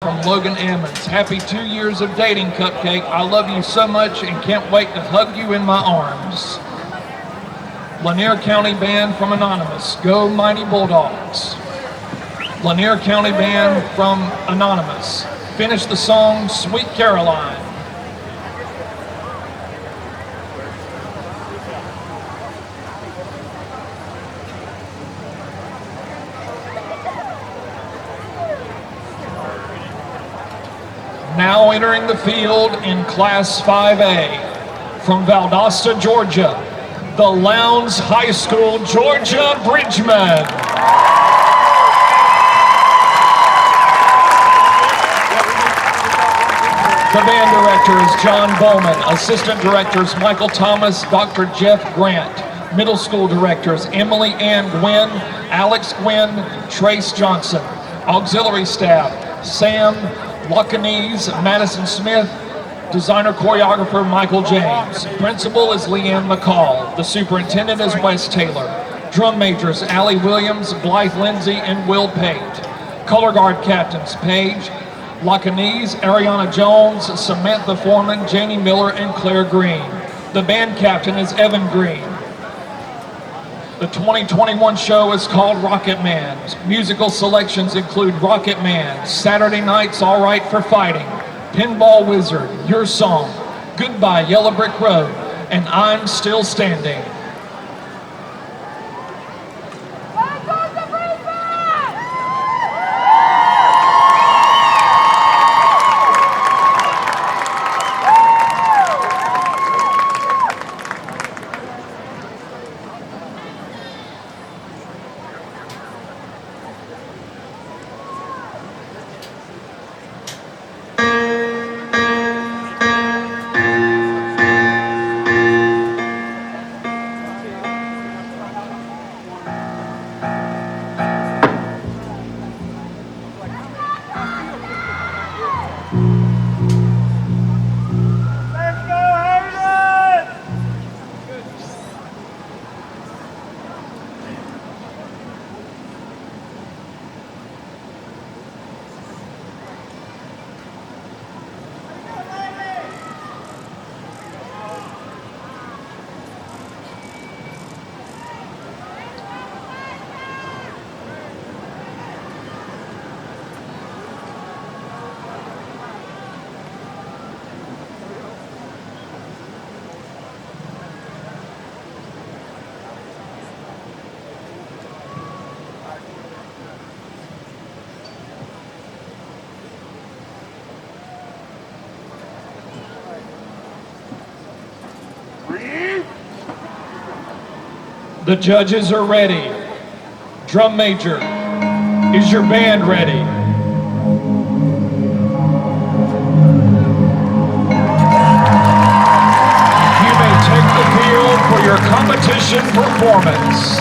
from Logan Emmons. Happy 2 years of dating, Cupcake. I love you so much and can't wait to hug you in my arms. Lanier County Band from Anonymous. Go Mighty Bulldogs. Lanier County Band from Anonymous. Finish the song Sweet Caroline. Now entering the field in Class 5A from Valdosta, Georgia, the Lowndes High School, Georgia Bridgemen. The band director is John Bowman. Assistant directors Michael Thomas, Dr. Jeff Grant. Middle school directors Emily Ann Gwynn, Alex Gwynn, Trace Johnson. Auxiliary staff Sam Lowndes, Madison Smith, designer choreographer Michael James. Principal is Leanne McCall. The superintendent is Wes Taylor. Drum majors Allie Williams, Blythe Lindsay, and Will Pate. Color guard captains Paige Lowndes, Ariana Jones, Samantha Foreman, Janie Miller, and Claire Green. The band captain is Evan Green. The 2021 show is called Rocket Man. Musical selections include Rocket Man, Saturday Night's All Right for Fighting, Pinball Wizard, Your Song, Goodbye Yellow Brick Road, and I'm Still Standing. The judges are ready. Drum major, is your band ready? You may take the field for your competition performance.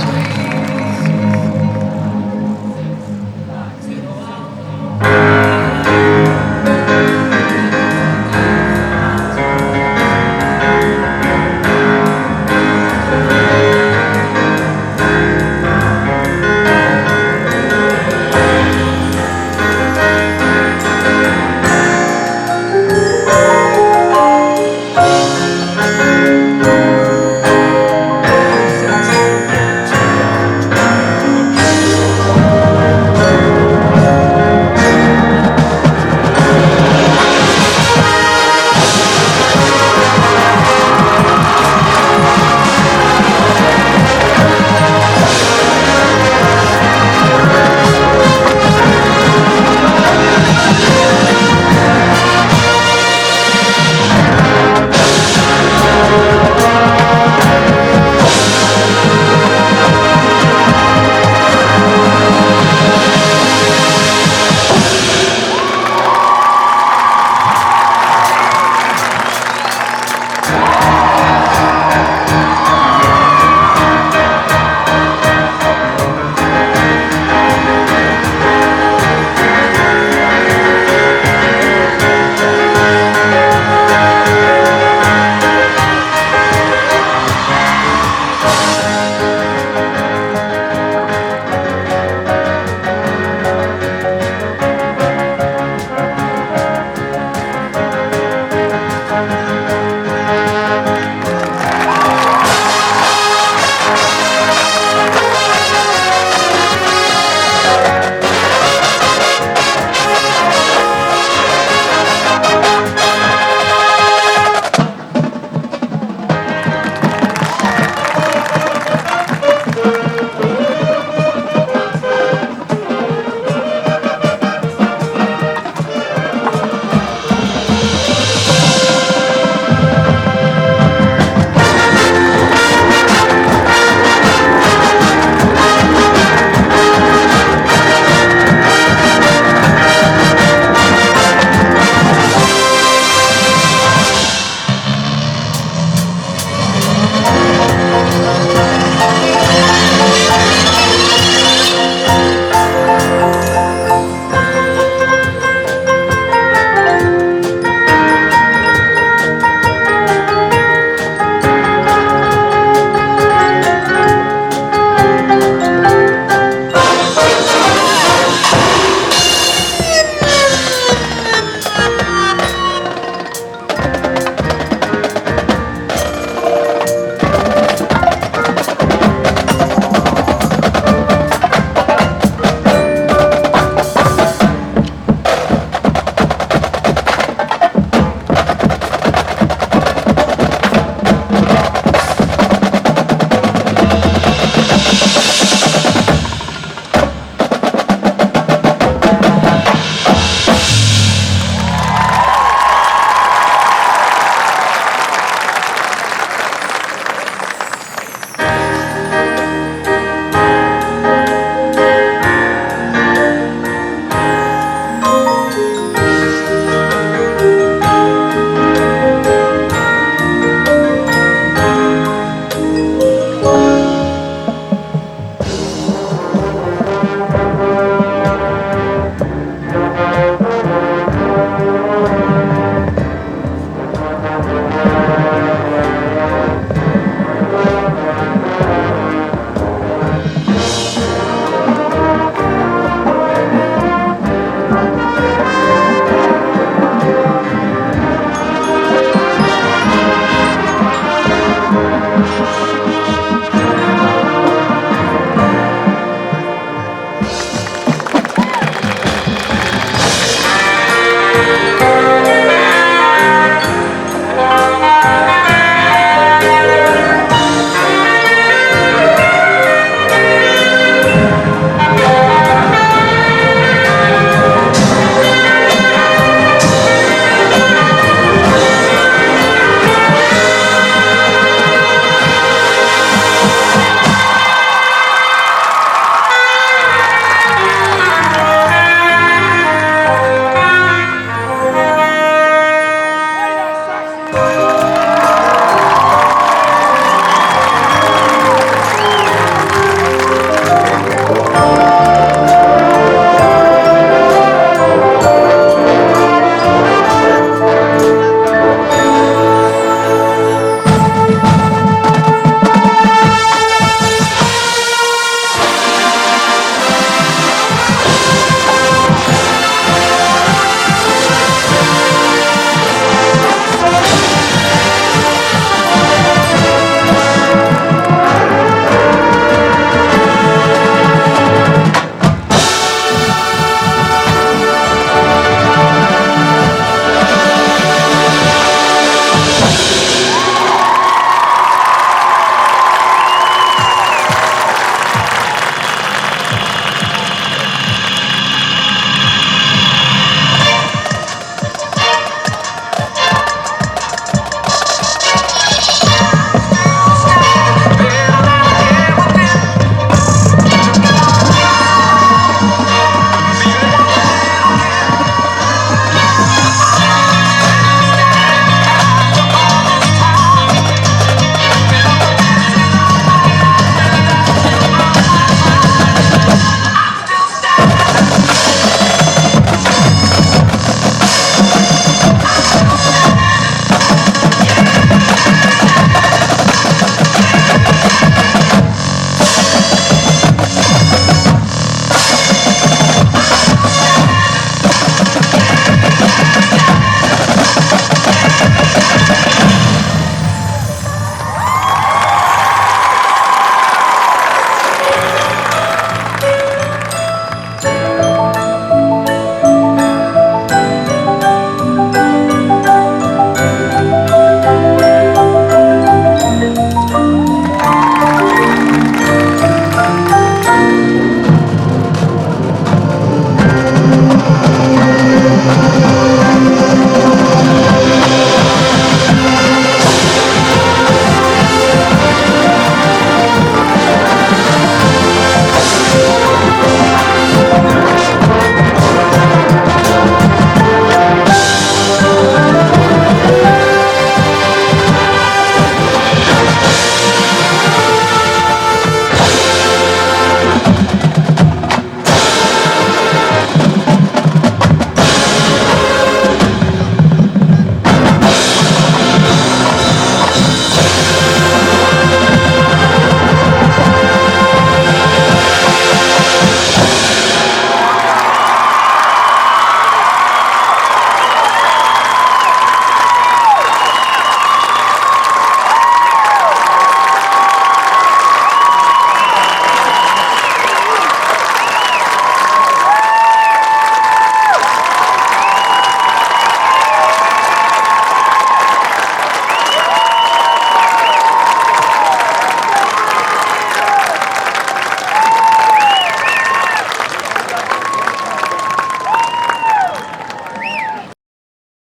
Bye.